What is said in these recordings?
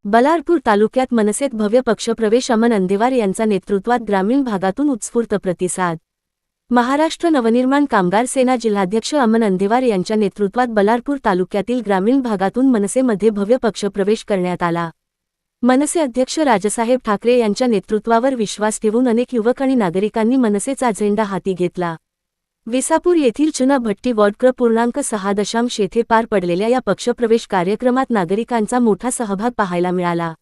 बल्लारपूर तालुक्यात मनसेत भव्य पक्षप्रवेश अमन अंदेवार यांच्या नेतृत्वात ग्रामीण भागातून उत्स्फूर्त प्रतिसाद। महाराष्ट्र नवनिर्माण कामगार सेना जिल्हाध्यक्ष अमन अंदेवार यांच्या नेतृत्वात बल्लारपूर तालुक्यातील ग्रामीण भागातून मनसेमध्ये भव्य पक्षप्रवेश करण्यात आला। मनसे अध्यक्ष राजसाहेब ठाकरे यांच्या नेतृत्वावर विश्वास ठेवून अनेक युवक आणि नागरिकांनी मनसेचा झेंडा हाती घेतला। विसापूर येथील चुना भट्टी वॉर्ड क्रमांक 6 येथे पार पडलेल्या या पक्षप्रवेश कार्यक्रमात नागरिकांचा मोठा सहभाग पाहायला मिळाला।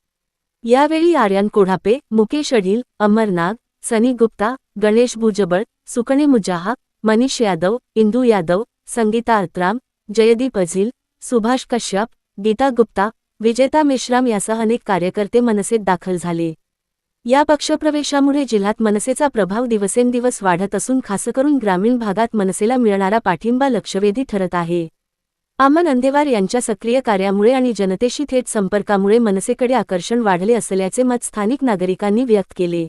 यावेळी आर्यन कोढापे, मुकेश अढील, अमर नाग, सनी गुप्ता, गणेश भुजबळ, सुकणे मुजाहा, मनीष यादव, इंदू यादव, संगीता अत्राम, जयदीप अझिल, सुभाष कश्यप, गीता गुप्ता, विजेता मेश्राम यासह अनेक कार्यकर्ते मनसेत दाखल झाले। या पक्षप्रवेशामुळे जिल्ह्यात मनसेचा प्रभाव दिवसेंदिवस वाढत असून खासकरून ग्रामीण भागात मनसेला मिळणारा पाठिंबा लक्षवेधी ठरत आहे। अमन अंदेवार यांच्या सक्रिय कार्यामुळे आणि जनतेशी थेट संपर्कामुळे मनसेकडे आकर्षण वाढले असल्याचे मत स्थानिक नागरिकांनी व्यक्त केले।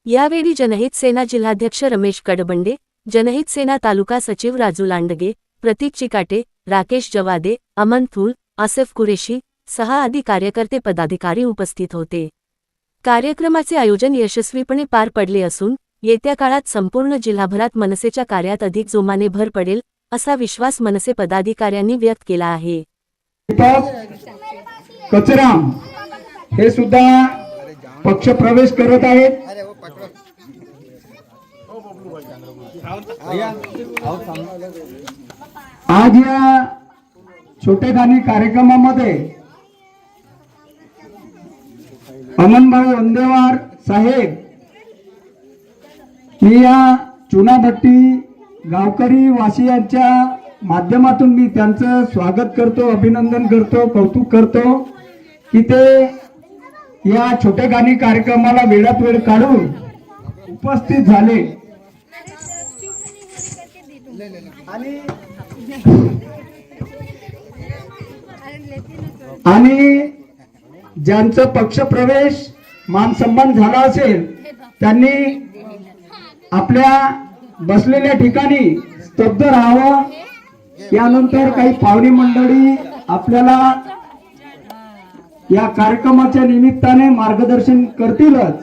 यावेळी जनहित सेना जिल्हाध्यक्ष रमेश कडबंडे, जनहित सेना तालुका सचिव राजू लांडगे, प्रतीक चिकाटे, राकेश जवादे, अमन थूल, आसिफ कुरेशी सह आदी कार्यकर्ते पदाधिकारी उपस्थित होते। कार्यक्रमाचे आयोजन यशस्वीपणे पार पडले असून येत्या काळात संपूर्ण जिल्हाभरात मनसेच्या कार्यात अधिक जोमाने भर पडेल असा विश्वास मनसे पदाधिकाऱ्यांनी व्यक्त केला आहे। कचराम हे सुद्धा पक्ष प्रवेश करत आहेत। आज या छोटेखानी कार्यक्रमामध्ये अमनभाऊ अंदेवार साहेब, मी या चुनाभट्टी गावकरी वासियांच्या माध्यमातून मी त्यांचं स्वागत करतो, अभिनंदन करतो, कौतुक करतो की ते या छोटेखानी कार्यक्रमाला वेळात वेळ काढून उपस्थित झाले। आणि ज्यांचा पक्षप्रवेश मान सन्मान झाला असेल त्यांनी आपल्या बसलेल्या ठिकाणी स्तब्ध राहावं। यानंतर काही पाहुणे मंडळी आपल्याला या कार्यक्रमाच्या निमित्ताने मार्गदर्शन करतीलच।